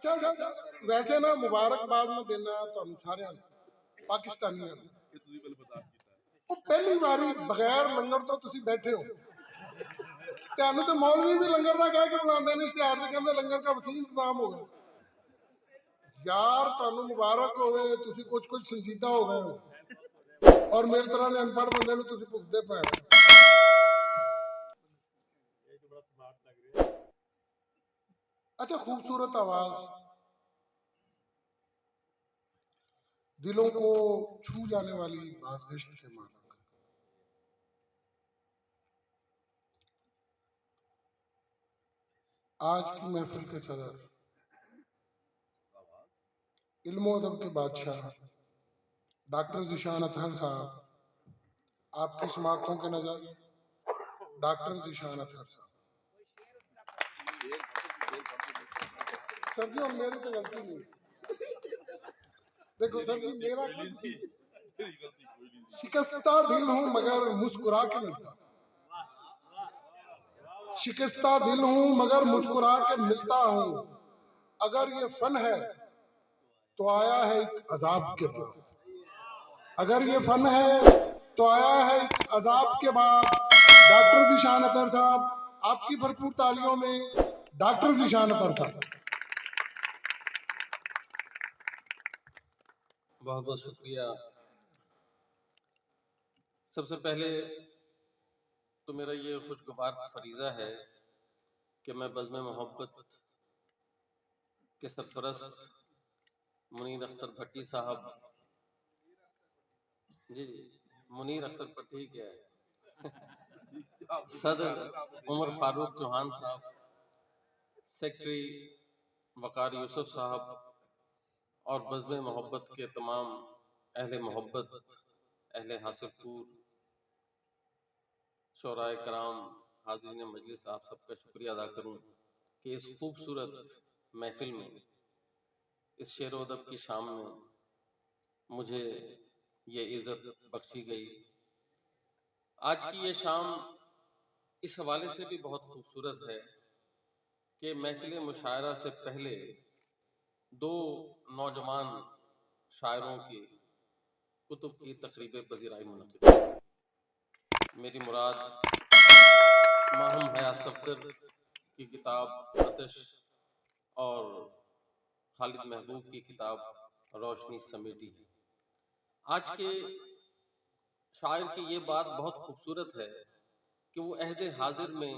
اچھا ویسے نا مبارکباد میں دینا تہن سارے پاکستانیاں وہ پہلی باری بغیر لنگر تو تسی بیٹھے ہو تہن تو مولوی بھی لنگر کا کہہ کے بلاندے نے اشتہار سے کہندے لنگر کا وسیع انتظام ہوگا یار تہن مبارک ہوئے تسی کچھ سنجیدہ ہو گئے ہو اور میری طرح نے ان پڑھ بندے نے تسی بھگتے پے اچھا خوبصورت آواز دلوں کو چھو جانے والی بازگشت کے مالک آج کی محفل کے صدر علم و ادب کے بادشاہ ڈاکٹر ذیشان اطہر صاحب آپ کی سماعتوں کے نظر ڈاکٹر ذیشان اطہر صاحب سر جی اور میری تو غلطی نہیں دیکھو سر جی میرا شکستہ دل ہوں مگر مسکرا کے ملتا شکستہ دل ہوں مگر مسکرا کے ملتا ہوں اگر یہ فن ہے تو آیا ہے ایک عذاب کے بعد اگر یہ فن ہے تو آیا ہے ایک عذاب کے بعد ڈاکٹر ذیشان اطہر صاحب آپ کی بھرپور تالیوں میں ڈاکٹر ذیشان اطہر صاحب بہت بہت شکریہ سب سے پہلے تو میرا یہ خوشگوار فریضہ ہے کہ میں بزم محبت کے سرپرست منیر اختر بھٹی صاحب جی منیر اختر بھٹی کیا ہے صدر عمر فاروق چوہان صاحب سیکٹری وقار یوسف صاحب اور بزم محبت کے تمام اہل محبت اہل حاصل پور شعراء کرام حاضرین مجلس آپ سب کا شکریہ ادا کروں کہ اس خوبصورت محفل میں اس شعر و ادب کی شام میں مجھے یہ عزت بخشی گئی آج کی یہ شام اس حوالے سے بھی بہت خوبصورت ہے کہ محفل مشاعرہ سے پہلے دو نوجوان شاعروں کی کتب کی تقریب پذیرائی منعقد میری مراد ماہم حیات صفدر کی کتاب آتش اور خالد محبوب کی کتاب روشنی سمیٹی ہے آج کے شاعر کی یہ بات بہت خوبصورت ہے کہ وہ عہد حاضر میں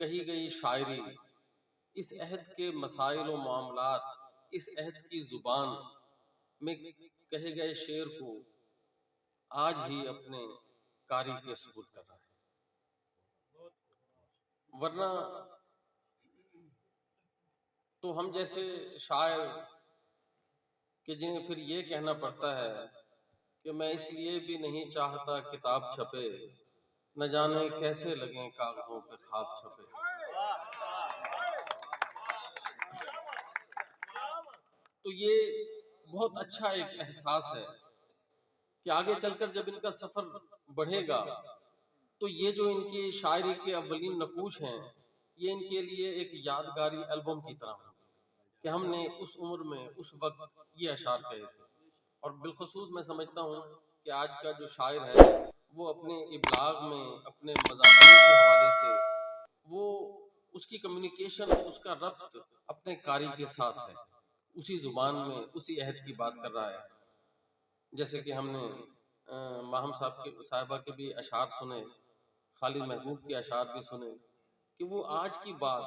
کہی گئی شاعری اس عہد کے مسائل و معاملات اس عہد کی زبان میں کہے گئے شعر کو آج ہی اپنے قاری کے سپرد کر رہا ہے ورنہ تو ہم جیسے شاعر کہ جنہیں پھر یہ کہنا پڑتا ہے کہ میں اس لیے بھی نہیں چاہتا کتاب چھپے نہ جانے کیسے لگیں کاغذوں پہ خواب چھپے تو یہ بہت اچھا ایک احساس ہے کہ آگے چل کر جب ان کا سفر بڑھے گا تو یہ جو ان کی شاعری کے اولین نقوش ہیں یہ ان کے لیے ایک یادگاری البم کی طرح کہ ہم نے اس عمر میں اس وقت یہ اشعار کہے تھے اور بالخصوص میں سمجھتا ہوں کہ آج کا جو شاعر ہے وہ اپنے ابلاغ میں اپنے مضامین کے حوالے سے وہ اس کی کمیونیکیشن اس کا ربط اپنے قاری کے ساتھ ہے اسی زبان میں اسی عہد کی بات کر رہا ہے جیسے کہ ہم نے ماہم صاحبہ کے بھی اشعار سنے خالد محبوب کے اشعار بھی سنے کہ وہ آج کی بات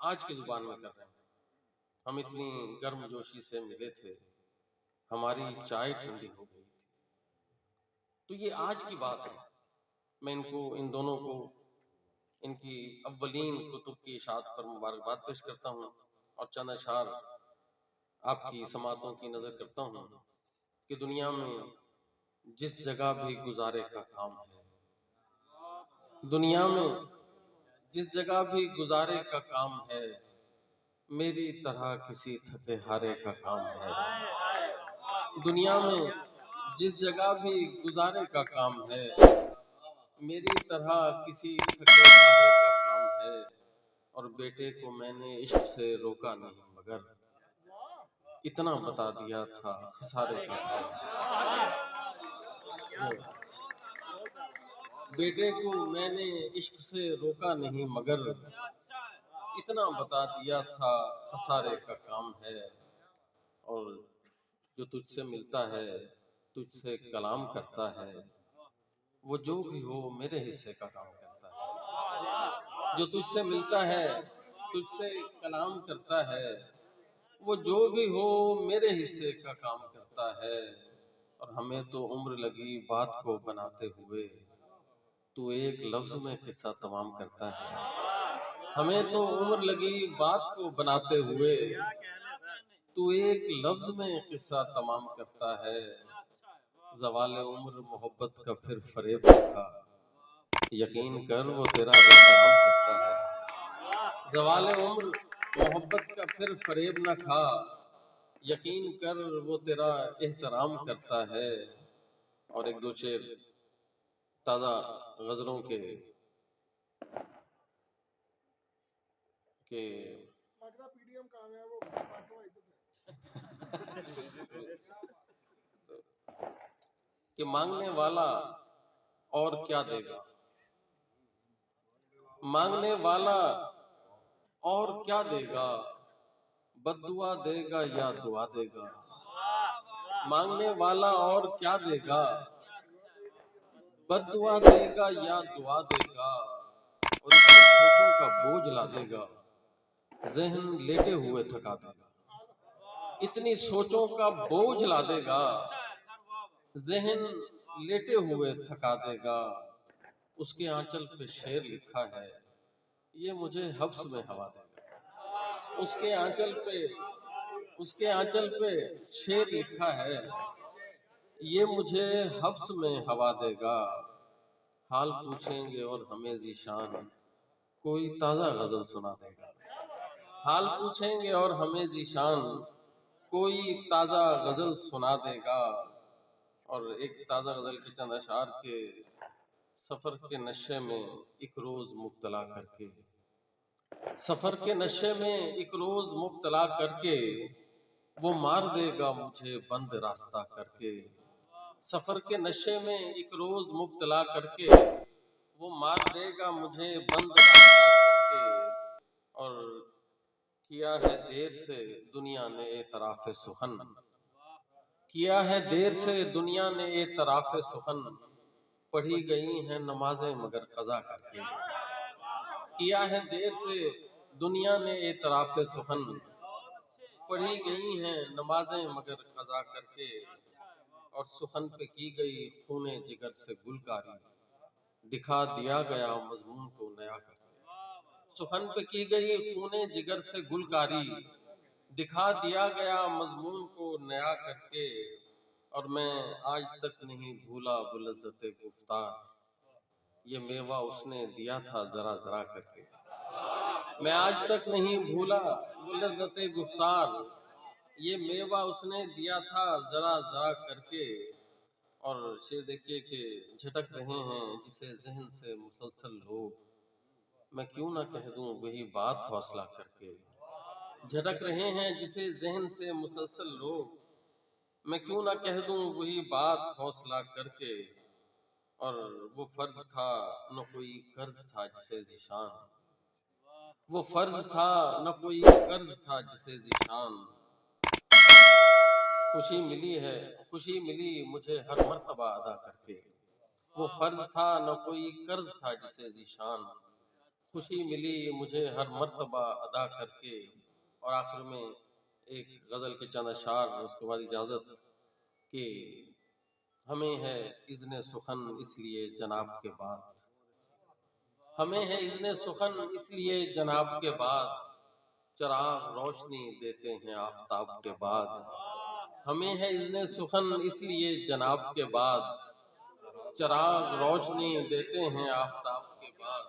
آج کی زبان میں کر رہے ہیں ہم اتنی گرم جوشی سے ملے تھے ہماری چائے ٹھنڈی ہو گئی تھی تو یہ آج کی بات ہے میں ان دونوں کو ان کی اولین کتب کی اشاعت پر مبارکباد پیش کرتا ہوں اور چند اشعار آپ کی سماعتوں کی نظر کرتا ہوں کہ دنیا میں جس جگہ بھی گزارے کا کام ہے دنیا میں جس جگہ بھی گزارے کا کام ہے میری طرح کسی تھکے ہارے کا کام ہے دنیا میں جس جگہ بھی گزارے کا کام ہے میری طرح کسی تھکے ہارے کا کام ہے اور بیٹے کو میں نے عشق سے روکا نہیں مگر اتنا بتا دیا تھا خسارے کا کام ہے۔ بیٹے کو میں نے عشق سے روکا نہیں مگر اتنا بتا دیا تھا خسارے کا کام ہے۔ اور جو تجھ سے ملتا ہے تجھ سے کلام کرتا ہے، وہ جو بھی ہو میرے حصے کا کام کرتا ہے۔ جو تجھ سے ملتا ہے تجھ سے کلام کرتا ہے، وہ جو بھی ہو میرے حصے کا کام کرتا ہے۔ اور ہمیں تو عمر لگی بات کو بناتے ہوئے، تو ایک لفظ میں قصہ تمام کرتا ہے۔ ہمیں تو عمر لگی بات کو بناتے ہوئے، تو ایک لفظ میں قصہ تمام کرتا ہے۔ زوال عمر محبت کا پھر فریب تھا، یقین کر وہ تیرا احترام کرتا ہے۔ زوال عمر محبت کا پھر فریب نہ کھا، یقین کر وہ تیرا احترام کرتا ہے۔ اور ایک دو شعر تازہ غزلوں کے کہ مانگنے والا اور کیا دے گا، مانگنے والا اور کیا دے گا، بد دعا دے گا یا دعا دے گا۔ مانگنے والا اور کیا دے گا، بد دعا دے گا یا دعا دے گا۔ اور اتنی سوچوں کا بوجھ لا دے گا، ذہن لیٹے ہوئے تھکا دے گا۔ اتنی سوچوں کا بوجھ لا دے گا، ذہن لیٹے ہوئے تھکا دے گا۔ اس کے آنچل پہ شعر لکھا ہے، یہ مجھے حبس میں ہوا دے گا۔ اس کے آنچل پہ شعر لکھا ہے، یہ مجھے حبس میں ہوا دے گا۔ حال پوچھیں گے اور ہمیں ذیشان، کوئی تازہ غزل سنا دے گا۔ حال پوچھیں گے اور ہمیں ذیشان، کوئی تازہ غزل سنا دے گا۔ اور ایک تازہ غزل کے چند اشعار کے سفر کے نشے میں ایک روز مبتلا کر کے، سفر کے نشے میں ایک روز مبتلا کر کے، وہ مار دے گا مجھے بند راستہ کر کے۔ سفر کے نشے میں ایک روز مبتلا کر کے، وہ مار دے گا مجھے بند راستہ کر کے۔ اور کیا ہے دیر سے دنیا نے اعتراف سخن، کیا ہے دیر سے دنیا نے اعتراف سخن، پڑھی گئی ہیں نمازیں مگر قضا کر کے۔ کیا ہے دیر سے دنیا نے اعتراف سخن، پڑھی گئی ہیں نمازیں مگر قضا کر کے۔ اور سخن پہ کی گئی خون جگر سے گلکاری، دکھا دیا گیا مضمون کو نیا کر کے۔ سخن پہ کی گئی خون جگر سے گلکاری، دکھا دیا گیا مضمون کو نیا کر کے۔ اور میں آج تک نہیں بھولا وہ لذت گفتار، یہ میوہ اس نے دیا تھا ذرا ذرا کر کے۔ میں آج تک نہیں بھولا وہ لذت گفتار، یہ میوہ اس نے دیا تھا ذرا ذرا کر کے۔ اور شعر دیکھیے کہ جھٹک رہے ہیں جسے ذہن سے مسلسل لوگ، میں کیوں نہ کہہ دوں وہی بات حوصلہ کر کے۔ جھٹک رہے ہیں جسے ذہن سے مسلسل لوگ، میں کیوں نہ کہہ دوں وہی بات حوصلہ کر کے۔ اور وہ فرض تھا نہ کوئی قرض تھا جسے ذیشان، وہ فرض تھا نہ کوئی قرض تھا جسے ذیشان، خوشی ملی ہے خوشی ملی مجھے ہر مرتبہ ادا کر کے۔ وہ فرض تھا نہ کوئی قرض تھا جسے ذیشان، خوشی ملی مجھے ہر مرتبہ ادا کر کے۔ اور آخر میں ایک غزل کے چند اشعار، اس کے بعد اجازت کہ ہمیں ہے اذن سخن اس لیے جناب کے بعد، ہمیں ہے اذن سخن اس لیے جناب کے بعد، چراغ روشنی دیتے ہیں آفتاب کے بعد۔ ہمیں ہے اذن سخن اس لیے جناب کے بعد، چراغ روشنی دیتے ہیں آفتاب کے بعد۔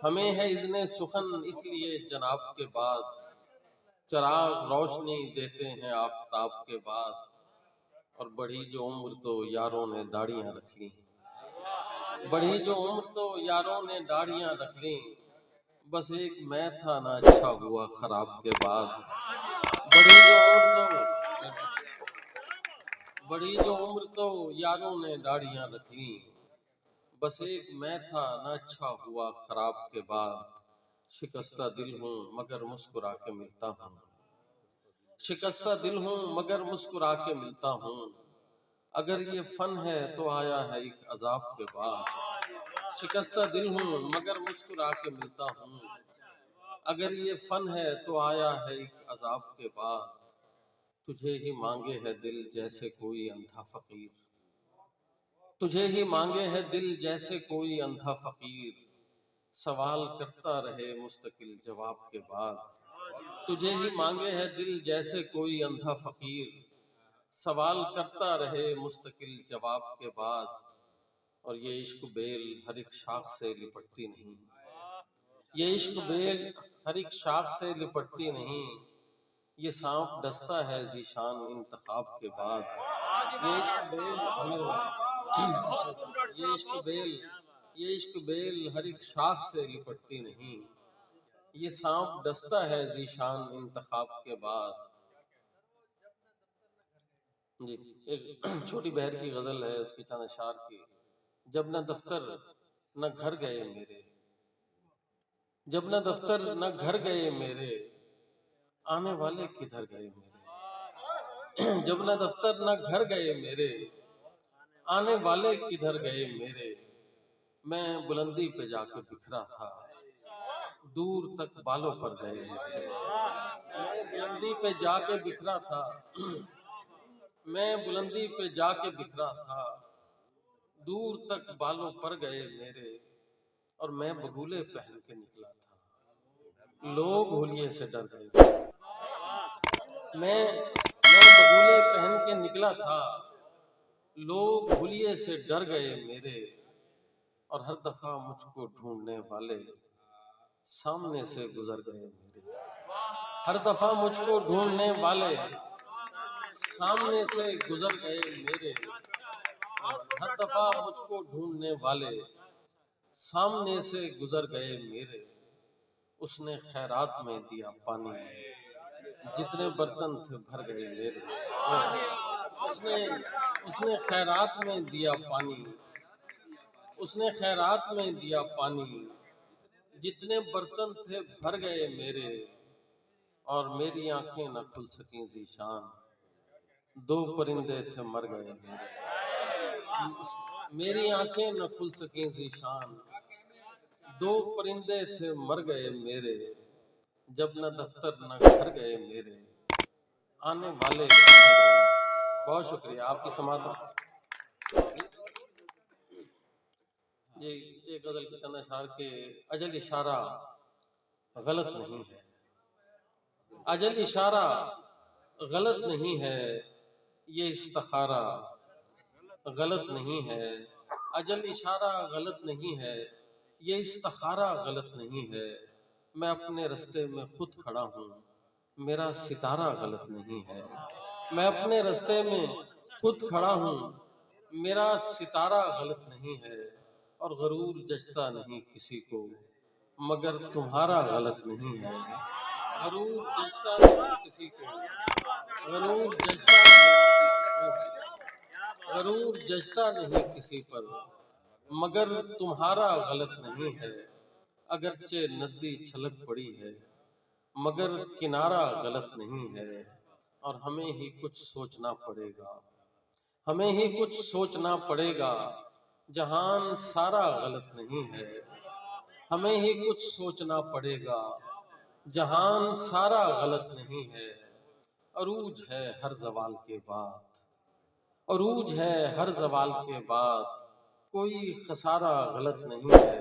ہمیں ہے اذن سخن اس لیے جناب کے بعد، چراغ روشنی دیتے ہیں آفتاب کے بعد۔ اور بڑھی جو عمر تو یاروں نے داڑیاں رکھ لیں، بڑھی جو عمر تو یاروں نے داڑیاں رکھ لیں، بس ایک میں تھا نہ اچھا ہوا خراب کے بعد، بڑی جو عمر تو یاروں نے داڑیاں رکھ لیں، بس ایک میں تھا نہ اچھا ہوا خراب کے بعد، شکستہ دل ہوں مگر مسکرا کے ملتا ہوں، شکستہ دل ہوں مگر مسکرا کے ملتا ہوں، اگر یہ فن ہے تو آیا ہے ایک عذاب کے بعد، شکستہ دل ہوں مگر مسکرا کے ملتا ہوں، اگر یہ فن ہے تو آیا ہے ایک عذاب کے بعد، تجھے ہی مانگے ہے دل جیسے کوئی اندھا فقیر، تجھے ہی مانگے ہے دل جیسے کوئی اندھا فقیر، سوال کرتا رہے مستقل جواب کے بعد، تجھے ہی مانگے ہے دل جیسے کوئی اندھا فقیر، سوال کرتا رہے مستقل جواب کے بعد، اور یہ عشق بیل ہر ایک شاخ سے لپٹتی نہیں، یہ عشق بیل ہر ایک شاخ سے لپٹتی نہیں، یہ سانپ ڈستا ہے ذیشان انتخاب کے بعد، یہ عشق بیل ہر ایک شاخ سے لپٹتی نہیں، یہ سانپ ڈستا ہے ذیشان انتخاب کے بعد۔ جی ایک چھوٹی بہر کی غزل ہے، اس کی چند اشعار کی۔ جب نہ دفتر نہ گھر گئے میرے، جب نہ دفتر نہ گھر گئے میرے، آنے والے کدھر گئے میرے، جب نہ دفتر نہ گھر گئے میرے، آنے والے کدھر گئے میرے، میں بلندی پہ جا کے بکھرا تھا، دور تک بالوں پر گئے میرے، میں بلندی پہ جا کے بکھرا تھا، میں بلندی پہ جا کے بکھرا تھا، دور تک بالوں پر گئے میرے، اور میں بگولے پہن کے نکلا تھا، لوگ ہولیے سے ڈر گئے، میں بگولے پہن کے نکلا تھا، لوگ ہولیے سے ڈر گئے میرے، اور ہر دفعہ مجھ کو ڈھونڈنے والے سامنے سے گزر گئے میرے، ہر دفعہ مجھ کو ڈھونڈنے والے سامنے سے گزر گئے میرے، ہر دفعہ مجھ کو ڈھونڈنے والے سامنے سے گزر گئے میرے، اس نے خیرات میں دیا پانی، جتنے برتن تھے بھر گئے میرے، اس نے خیرات میں دیا پانی، اس نے خیرات میں دیا پانی، جتنے برتن تھے بھر گئے میرے، اور میری آنکھیں نہ کھل سکیں ذیشان، دو پرندے تھے مر گئے میرے، میری آنکھیں نہ کھل سکیں ذیشان، دو پرندے تھے مر گئے میرے، جب نہ دفتر نہ گھر گئے میرے، آنے والے کدھر گئے۔ بہت شکریہ آپ کی سماعتوں۔ جی ایک غزل کے چند اشعار کے، اجل اشارہ غلط نہیں ہے، اجل اشارہ غلط نہیں ہے، یہ استخارہ غلط نہیں ہے، اجل اشارہ غلط نہیں ہے، یہ استخارہ غلط نہیں ہے، میں اپنے رستے میں خود کھڑا ہوں، میرا ستارہ غلط نہیں ہے، میں اپنے رستے میں خود کھڑا ہوں، میرا ستارہ غلط نہیں ہے، اور غرور جچتا نہیں کسی کو مگر تمہارا غلط نہیں ہے، غرور جچتا نہیں کسی کو، غرور جچتا نہیں، غرور جچتا نہیں کسی پر مگر تمہارا غلط نہیں ہے، اگرچہ ندی چھلک پڑی ہے مگر کنارہ غلط نہیں ہے، اور ہمیں ہی کچھ سوچنا پڑے گا، ہمیں ہی کچھ سوچنا پڑے گا، جہان سارا غلط نہیں ہے، ہمیں ہی کچھ سوچنا پڑے گا، جہان سارا غلط نہیں ہے، عروج ہے ہر زوال کے بعد، عروج ہے ہر زوال کے بعد، کوئی خسارہ غلط نہیں ہے،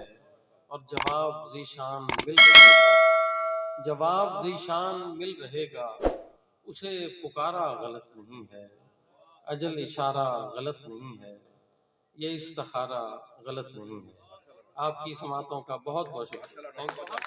اور جواب ذیشان مل رہے گا، جواب ذیشان مل رہے گا، اسے پکارا غلط نہیں ہے، اجل اشارہ غلط نہیں ہے، یہ استخارہ غلط نہیں ہے۔ آپ کی سماعتوں کا بہت بہت شکریہ۔